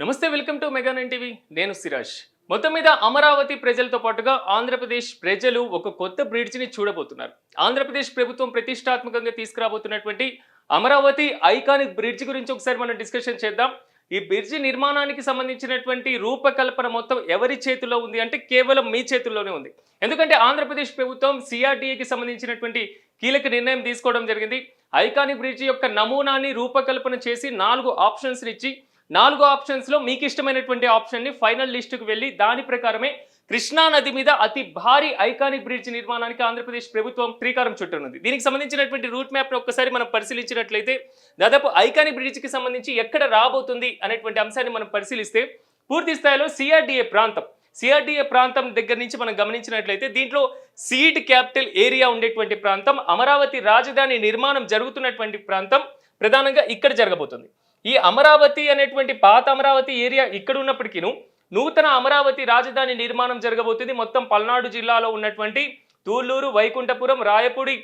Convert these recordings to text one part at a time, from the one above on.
నమస్తే, welcome to mega nine TV. నేను సిరాజ్. మొత్తం మీద అమరావతి ప్రజలతో పాటుగా ఆంధ్రప్రదేశ్ ప్రజలు ఒక కొత్త బ్రిడ్జిని చూడబోతున్నారు. ఆంధ్రప్రదేశ్ ప్రభుత్వం ప్రతిష్టాత్మకంగా తీసుకురాబోతున్నటువంటి అమరావతి ఐకానిక్ బ్రిడ్జ్ గురించి ఒకసారి మనం డిస్కషన్ చేద్దాం. ఈ బ్రిడ్జి నిర్మాణానికి సంబంధించినటువంటి రూపకల్పన మొత్తం ఎవరి చేతుల్లో ఉంది అంటే కేవలం మీ చేతుల్లోనే ఉంది. ఎందుకంటే ఆంధ్రప్రదేశ్ ప్రభుత్వం సిఆర్డీఏకి సంబంధించినటువంటి కీలక నిర్ణయం తీసుకోవడం జరిగింది. ఐకానిక్ బ్రిడ్జి యొక్క నమూనాని రూపకల్పన చేసి 4 ఆప్షన్స్ ఇచ్చి 4 ఆప్షన్స్లో మీకు ఇష్టమైనటువంటి ఆప్షన్ని ఫైనల్ లిస్టుకు వెళ్ళి దాని ప్రకారమే కృష్ణా నది మీద అతి భారీ ఐకానిక్ బ్రిడ్జ్ నిర్మాణానికి ఆంధ్రప్రదేశ్ ప్రభుత్వం శ్రీకారం చుట్టనుంది. దీనికి సంబంధించినటువంటి రూట్ మ్యాప్ను ఒక్కసారి మనం పరిశీలించినట్లయితే దాదాపు ఐకానిక్ బ్రిడ్జ్కి సంబంధించి ఎక్కడ రాబోతుంది అనేటువంటి అంశాన్ని మనం పరిశీలిస్తే పూర్తి స్థాయిలో సిఆర్డీఏ ప్రాంతం దగ్గర నుంచి మనం గమనించినట్లయితే దీంట్లో సీడ్ క్యాపిటల్ ఏరియా ఉండేటువంటి ప్రాంతం, అమరావతి రాజధాని నిర్మాణం జరుగుతున్నటువంటి ప్రాంతం ప్రధానంగా ఇక్కడ జరగబోతుంది. ఈ అమరావతి అనేటువంటి పాత అమరావతి ఏరియా ఇక్కడ ఉన్నప్పటికీ నూతన అమరావతి రాజధాని నిర్మాణం జరగబోతుంది. మొత్తం పల్నాడు జిల్లాలో ఉన్నటువంటి తూళ్ళూరు, వైకుంఠపురం, రాయపూడి,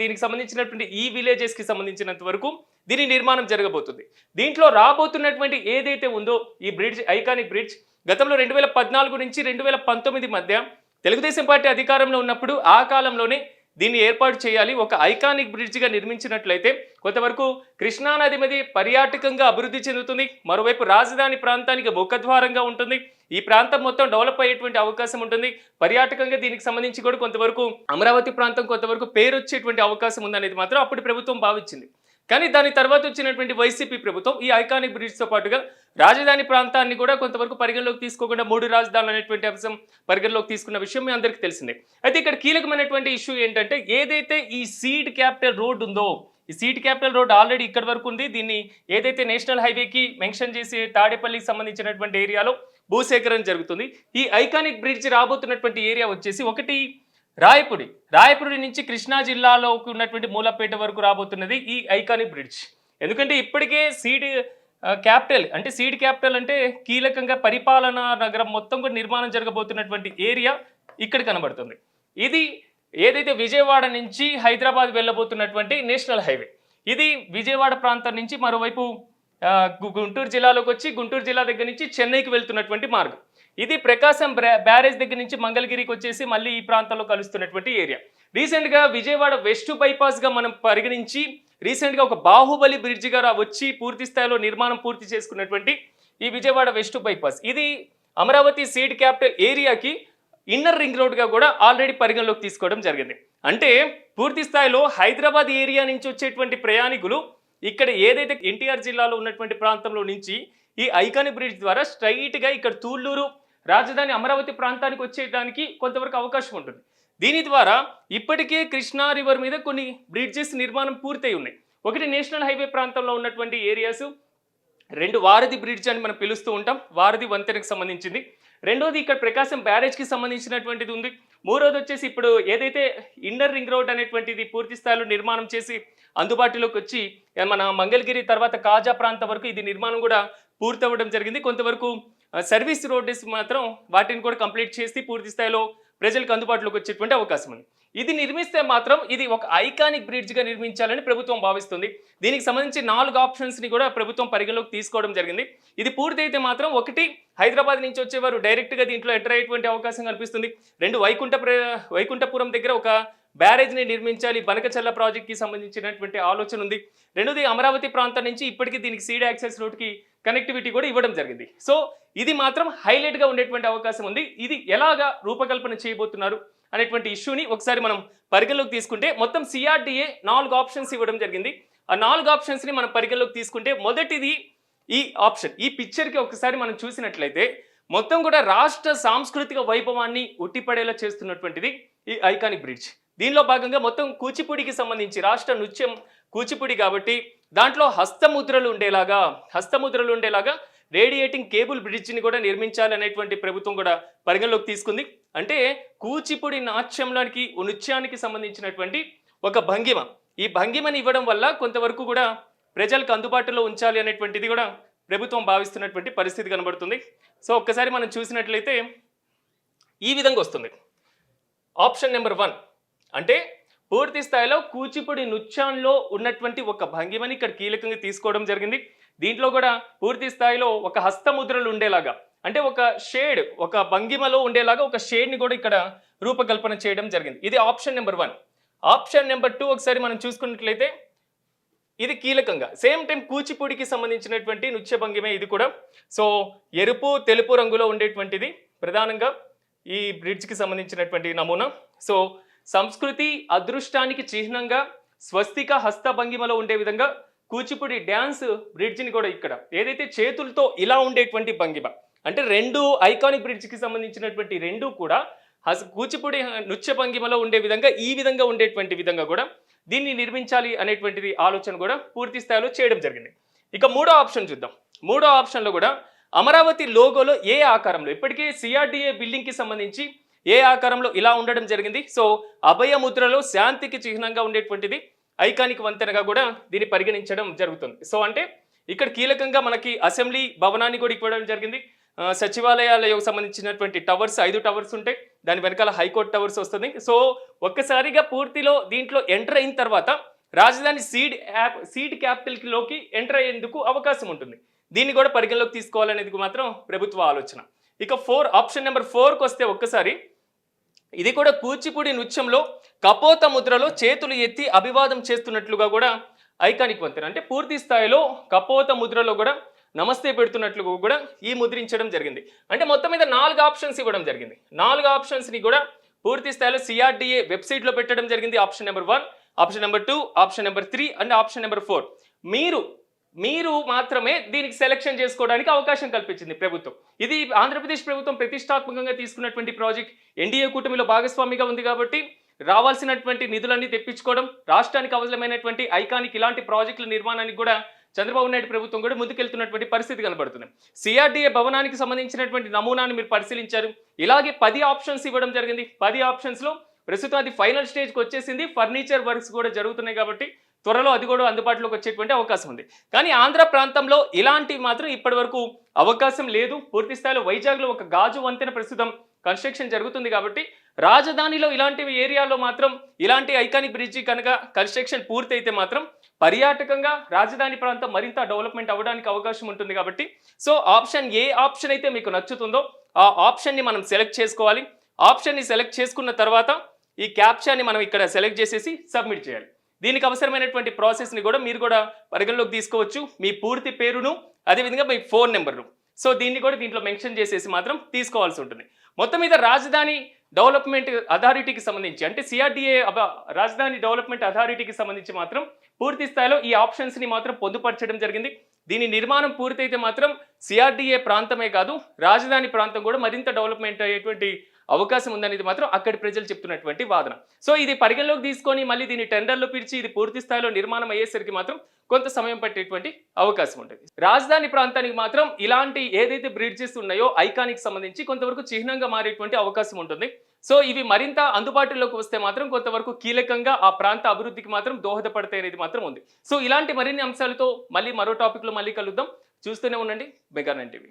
దీనికి సంబంధించినటువంటి ఈ విలేజెస్కి సంబంధించినంత వరకు దీని నిర్మాణం జరగబోతుంది. దీంట్లో రాబోతున్నటువంటి ఏదైతే ఉందో ఈ బ్రిడ్జ్, ఐకానిక్ బ్రిడ్జ్, గతంలో 2014 నుంచి 2019 మధ్య తెలుగుదేశం పార్టీ అధికారంలో ఉన్నప్పుడు ఆ కాలంలోనే దీన్ని ఏర్పాటు చేయాలి, ఒక ఐకానిక్ బ్రిడ్జ్గా నిర్మించినట్లయితే కొంతవరకు కృష్ణానది మీద పర్యాటకంగా అభివృద్ధి చెందుతుంది. మరోవైపు రాజధాని ప్రాంతానికి ముఖద్వారంగా ఉంటుంది. ఈ ప్రాంతం మొత్తం డెవలప్ అయ్యేటువంటి అవకాశం ఉంటుంది. పర్యాటకంగా దీనికి సంబంధించి కూడా కొంతవరకు అమరావతి ప్రాంతం కొంతవరకు పేరు వచ్చేటువంటి అవకాశం ఉందనేది మాత్రం అప్పుడు ప్రభుత్వం భావించింది. కానీ దాని తర్వాత వచ్చినటువంటి వైసీపీ ప్రభుత్వం ఈ ఐకానిక్ బ్రిడ్జ్తో పాటుగా రాజధాని ప్రాంతాన్ని కూడా కొంతవరకు పరిగణలోకి తీసుకోకుండా 3 రాజధానులు అనేటువంటి అంశం పరిగణలోకి తీసుకున్న విషయం మీ అందరికీ తెలిసిందే. అయితే ఇక్కడ కీలకమైనటువంటి ఇష్యూ ఏంటంటే ఏదైతే ఈ సీడ్ క్యాపిటల్ రోడ్ ఉందో, ఈ సీడ్ క్యాపిటల్ రోడ్ ఆల్రెడీ ఇక్కడ వరకు ఉంది. దీన్ని ఏదైతే నేషనల్ హైవేకి మెన్షన్ చేసి తాడేపల్లికి సంబంధించినటువంటి ఏరియాలో భూసేకరణ జరుగుతుంది. ఈ ఐకానిక్ బ్రిడ్జ్ రాబోతున్నటువంటి ఏరియా వచ్చేసి ఒకటి రాయపూడి నుంచి కృష్ణా జిల్లాలోకి ఉన్నటువంటి మూలపేట వరకు రాబోతున్నది ఈ ఐకానిక్ బ్రిడ్జ్. ఎందుకంటే ఇప్పటికే సీడ్ క్యాపిటల్ అంటే కీలకంగా పరిపాలనా నగరం మొత్తం కూడా నిర్మాణం జరగబోతున్నటువంటి ఏరియా ఇక్కడ కనబడుతుంది. ఇది ఏదైతే విజయవాడ నుంచి హైదరాబాద్ వెళ్ళబోతున్నటువంటి నేషనల్ హైవే, ఇది విజయవాడ ప్రాంతం నుంచి మరోవైపు గుంటూరు జిల్లాలోకి వచ్చి గుంటూరు జిల్లా దగ్గర నుంచి చెన్నైకి వెళ్తున్నటువంటి మార్గం. ఇది ప్రకాశం బ్యారేజ్ దగ్గర నుంచి మంగళగిరికి వచ్చేసి మళ్ళీ ఈ ప్రాంతంలో కలుస్తున్నటువంటి ఏరియా. రీసెంట్గా విజయవాడ వెస్ట్ బైపాస్గా మనం పరిగణించి రీసెంట్గా ఒక బాహుబలి బ్రిడ్జిగా వచ్చి పూర్తి స్థాయిలో నిర్మాణం పూర్తి చేసుకున్నటువంటి ఈ విజయవాడ వెస్ట్ బైపాస్, ఇది అమరావతి సీడ్ క్యాపిటల్ ఏరియాకి ఇన్నర్ రింగ్ రోడ్గా కూడా ఆల్రెడీ పరిగణలోకి తీసుకోవడం జరిగింది. అంటే పూర్తి స్థాయిలో హైదరాబాద్ ఏరియా నుంచి వచ్చేటువంటి ప్రయాణికులు ఇక్కడ ఏదైతే ఎన్టీఆర్ జిల్లాలో ఉన్నటువంటి ప్రాంతంలో నుంచి ఈ ఐకానిక్ బ్రిడ్జ్ ద్వారా స్ట్రైట్గా ఇక్కడ తూళ్ళూరు రాజధాని అమరావతి ప్రాంతానికి వచ్చేయడానికి కొంతవరకు అవకాశం ఉంటుంది. దీని ద్వారా ఇప్పటికే కృష్ణా రివర్ మీద కొన్ని బ్రిడ్జెస్ నిర్మాణం పూర్తయి ఉన్నాయి. ఒకటి నేషనల్ హైవే ప్రాంతంలో ఉన్నటువంటి ఏరియాస్, 2 వారధి బ్రిడ్జ్ అని మనం పిలుస్తూ ఉంటాం, వారధి వంతెనకు సంబంధించింది. రెండోది ఇక్కడ ప్రకాశం బ్యారేజ్కి సంబంధించినటువంటిది ఉంది. మూడోది వచ్చేసి ఇప్పుడు ఏదైతే ఇన్నర్ రింగ్ రోడ్ అనేటువంటిది పూర్తి స్థాయిలో నిర్మాణం చేసి అందుబాటులోకి వచ్చి మన మంగళగిరి తర్వాత కాజా ప్రాంతం వరకు ఇది నిర్మాణం కూడా పూర్తవ్వడం జరిగింది. కొంతవరకు సర్వీస్ రోడ్స్ మాత్రం వాటిని కూడా కంప్లీట్ చేసి పూర్తి స్థాయిలో ప్రజలకు అందుబాటులోకి వచ్చేటువంటి అవకాశం ఉంది. ఇది నిర్మిస్తే మాత్రం ఇది ఒక ఐకానిక్ బ్రిడ్జ్గా నిర్మించాలని ప్రభుత్వం భావిస్తుంది. దీనికి సంబంధించి 4 ఆప్షన్స్ని కూడా ప్రభుత్వం పరిగణలోకి తీసుకోవడం జరిగింది. ఇది పూర్తయితే మాత్రం ఒకటి హైదరాబాద్ నుంచి వచ్చేవారు డైరెక్ట్గా దీంట్లో ఎంటర్ అయ్యేటువంటి అవకాశం కనిపిస్తుంది. 2 వైకుంఠపురం దగ్గర ఒక బ్యారేజ్ని నిర్మించాలి, బనకచర్ల ప్రాజెక్ట్కి సంబంధించినటువంటి ఆలోచన ఉంది. రెండోది అమరావతి ప్రాంతం నుంచి ఇప్పటికీ దీనికి సీడ్ యాక్సెస్ రోడ్కి కనెక్టివిటీ కూడా ఇవ్వడం జరిగింది. సో ఇది మాత్రం హైలైట్గా ఉండేటువంటి అవకాశం ఉంది. ఇది ఎలాగా రూపకల్పన చేయబోతున్నారు అనేటువంటి ఇష్యూని ఒకసారి మనం పరిగణలోకి తీసుకుంటే మొత్తం సిఆర్డీఏ 4 ఆప్షన్స్ ఇవ్వడం జరిగింది. ఆ 4 ఆప్షన్స్ని మనం పరిగణలోకి తీసుకుంటే మొదటిది ఈ ఆప్షన్, ఈ పిక్చర్కి ఒకసారి మనం చూసినట్లయితే మొత్తం కూడా రాష్ట్ర సాంస్కృతిక వైభవాన్ని ఉట్టిపడేలా చేస్తున్నటువంటిది ఈ ఐకానిక్ బ్రిడ్జ్. దీనిలో భాగంగా మొత్తం కూచిపూడికి సంబంధించి రాష్ట్ర నృత్యం కూచిపూడి కాబట్టి దాంట్లో హస్తముద్రలు ఉండేలాగా రేడియేటింగ్ కేబుల్ బ్రిడ్జ్ని కూడా నిర్మించాలి అనేటువంటి ప్రభుత్వం కూడా పరిగణలోకి తీసుకుంది. అంటే కూచిపూడి నృత్యానికి సంబంధించినటువంటి ఒక భంగిమ, ఈ భంగిమని ఇవ్వడం వల్ల కొంతవరకు కూడా ప్రజలకు అందుబాటులో ఉంచాలి అనేటువంటిది కూడా ప్రభుత్వం భావిస్తున్నటువంటి పరిస్థితి కనబడుతుంది. సో ఒక్కసారి మనం చూసినట్లయితే ఈ విధంగా వస్తుంది ఆప్షన్ నెంబర్ 1. అంటే పూర్తి స్థాయిలో కూచిపూడి నృత్యంలో ఉన్నటువంటి ఒక భంగిమని ఇక్కడ కీలకంగా తీసుకోవడం జరిగింది. దీంట్లో కూడా పూర్తి స్థాయిలో ఒక హస్తముద్రలు ఉండేలాగా, అంటే ఒక షేడ్, ఒక భంగిమలో ఉండేలాగా ఒక షేడ్ని కూడా ఇక్కడ రూపకల్పన చేయడం జరిగింది. ఇది ఆప్షన్ నెంబర్ 1. ఆప్షన్ నెంబర్ 2 ఒకసారి మనం చూసుకున్నట్లయితే ఇది కీలకంగా సేమ్ టైం కూచిపూడికి సంబంధించినటువంటి నృత్య భంగిమే ఇది కూడా. సో ఎరుపు తెలుపు రంగులో ఉండేటువంటిది ప్రధానంగా ఈ బ్రిడ్జ్కి సంబంధించినటువంటి నమూనా. సో సంస్కృతి అదృష్టానికి చిహ్నంగా స్వస్తిక హస్త భంగిమలో ఉండే విధంగా కూచిపూడి డ్యాన్స్ బ్రిడ్జ్ని కూడా ఇక్కడ ఏదైతే చేతులతో ఇలా ఉండేటువంటి భంగిమ, అంటే రెండు ఐకానిక్ బ్రిడ్జ్కి సంబంధించినటువంటి రెండు కూడా కూచిపూడి నృత్య భంగిమలో ఉండే విధంగా ఈ విధంగా ఉండేటువంటి విధంగా కూడా దీన్ని నిర్మించాలి అనేటువంటిది ఆలోచన కూడా పూర్తి స్థాయిలో చేయడం జరిగింది. ఇక మూడో ఆప్షన్ చూద్దాం. మూడో ఆప్షన్లో కూడా అమరావతి లోగోలో ఏ ఆకారంలో, ఇప్పటికే సిఆర్డిఏ బిల్డింగ్కి సంబంధించి ఏ ఆకారంలో ఇలా ఉండడం జరిగింది. సో అభయ ముద్రలో శాంతికి చిహ్నంగా ఉండేటువంటిది ఐకానిక్ వంతెనగా కూడా దీన్ని పరిగణించడం జరుగుతుంది. సో అంటే ఇక్కడ కీలకంగా మనకి అసెంబ్లీ భవనాన్ని కూడా ఇవ్వడం జరిగింది. సచివాలయాలకు సంబంధించినటువంటి టవర్స్ 5 టవర్స్ ఉంటాయి, దాని వెనకాల హైకోర్టు టవర్స్ వస్తుంది. సో ఒక్కసారిగా పూర్తిలో దీంట్లో ఎంటర్ అయిన తర్వాత రాజధాని సీడ్ క్యాపిటల్లోకి ఎంటర్ అయ్యేందుకు అవకాశం ఉంటుంది. దీన్ని కూడా పరిగణలోకి తీసుకోవాలనేది మాత్రం ప్రభుత్వ ఆలోచన. ఇక ఆప్షన్ నెంబర్ 4కి వస్తే ఒక్కసారి ఇది కూడా కూచిపూడి నృత్యంలో కపోత ముద్రలో చేతులు ఎత్తి అభివాదం చేస్తున్నట్లుగా కూడా ఐకానిక్ వంతెన, అంటే పూర్తి స్థాయిలో కపోత ముద్రలో కూడా నమస్తే పెడుతున్నట్లు కూడా ఈ ముద్రించడం జరిగింది. అంటే మొత్తం మీద 4 ఆప్షన్స్ ఇవ్వడం జరిగింది. 4 ఆప్షన్స్ని కూడా పూర్తి స్థాయిలో సిఆర్డిఏ వెబ్సైట్లో పెట్టడం జరిగింది. Option number 1, option number 2, option number 3 and option number 4. మీరు మాత్రమే దీనికి సెలెక్షన్ చేసుకోవడానికి అవకాశం కల్పించింది ప్రభుత్వం. ఇది ఆంధ్రప్రదేశ్ ప్రభుత్వం ప్రతిష్టాత్మకంగా తీసుకున్నటువంటి ప్రాజెక్ట్. ఎన్డీఏ కూటమిలో భాగస్వామిగా ఉంది కాబట్టి రావాల్సినటువంటి నిధులన్నీ తెప్పించుకోవడం, రాష్ట్రానికి అవసరమైనటువంటి ఐకానిక్ ఇలాంటి ప్రాజెక్టుల నిర్మాణానికి కూడా చంద్రబాబు నాయుడు ప్రభుత్వం కూడా ముందుకెళ్తున్నటువంటి పరిస్థితి కనబడుతుంది. సిఆర్డిఏ భవనానికి సంబంధించినటువంటి నమూనాను మీరు పరిశీలించారు. ఇలాగే 10 ఆప్షన్స్ ఇవ్వడం జరిగింది. 10 ఆప్షన్స్లో ప్రస్తుతం అది ఫైనల్ స్టేజ్కి వచ్చేసింది. ఫర్నిచర్ వర్క్స్ కూడా జరుగుతున్నాయి కాబట్టి త్వరలో అది కూడా అందుబాటులోకి వచ్చేటువంటి అవకాశం ఉంది. కానీ ఆంధ్ర ప్రాంతంలో ఇలాంటివి మాత్రం ఇప్పటి వరకు అవకాశం లేదు. పూర్తి స్థాయిలో వైజాగ్లో ఒక గాజు వంతెన ప్రస్తుతం కన్స్ట్రక్షన్ జరుగుతుంది కాబట్టి రాజధానిలో ఇలాంటి ఏరియాలో మాత్రం ఇలాంటి ఐకానిక్ బ్రిడ్జి కనుక కన్స్ట్రక్షన్ పూర్తయితే మాత్రం పర్యాటకంగా రాజధాని ప్రాంతం మరింత డెవలప్మెంట్ అవ్వడానికి అవకాశం ఉంటుంది కాబట్టి సో ఏ ఆప్షన్ అయితే మీకు నచ్చుతుందో ఆ ఆప్షన్ని మనం సెలెక్ట్ చేసుకోవాలి. ఆప్షన్ని సెలెక్ట్ చేసుకున్న తర్వాత ఈ క్యాప్చాని మనం ఇక్కడ సెలెక్ట్ చేసేసి సబ్మిట్ చేయాలి. దీనికి అవసరమైనటువంటి ప్రాసెస్ని కూడా మీరు కూడా పరిగణలోకి తీసుకోవచ్చు. మీ పూర్తి పేరును, అదేవిధంగా మీ ఫోన్ నెంబర్ను, సో దీన్ని కూడా దీంట్లో మెన్షన్ చేసేసి మాత్రం తీసుకోవాల్సి ఉంటుంది. మొత్తం మీద రాజధాని డెవలప్మెంట్ అథారిటీకి సంబంధించి, అంటే సిఆర్డిఏ రాజధాని డెవలప్మెంట్ అథారిటీకి సంబంధించి మాత్రం పూర్తి స్థాయిలో ఈ ఆప్షన్స్ని మాత్రం పొందుపరచడం జరిగింది. దీని నిర్మాణం పూర్తయితే మాత్రం సిఆర్డిఏ ప్రాంతమే కాదు రాజధాని ప్రాంతం కూడా మరింత డెవలప్మెంట్ అయ్యేటువంటి అవకాశం ఉందనేది మాత్రం అక్కడి ప్రజలు చెప్తున్నటువంటి వాదన. సో ఇది పరిగణలోకి తీసుకొని మళ్ళీ దీన్ని టెండర్లో పిలిచి ఇది పూర్తి స్థాయిలో నిర్మాణం అయ్యేసరికి మాత్రం కొంత సమయం పట్టేటువంటి అవకాశం ఉంటుంది. రాజధాని ప్రాంతానికి మాత్రం ఇలాంటి ఏదైతే బ్రిడ్జెస్ ఉన్నాయో ఐకానిక్ సంబంధించి కొంతవరకు చిహ్నంగా మారేటువంటి అవకాశం ఉంటుంది. సో ఇవి మరింత అందుబాటులోకి వస్తే మాత్రం కొంతవరకు కీలకంగా ఆ ప్రాంత అభివృద్ధికి మాత్రం దోహదపడతాయి అనేది మాత్రం ఉంది. సో ఇలాంటి మరిన్ని అంశాలతో మళ్ళీ మరో టాపిక్లో మళ్ళీ కలుద్దాం. చూస్తూనే ఉండండి మెగా 9 టీవీ.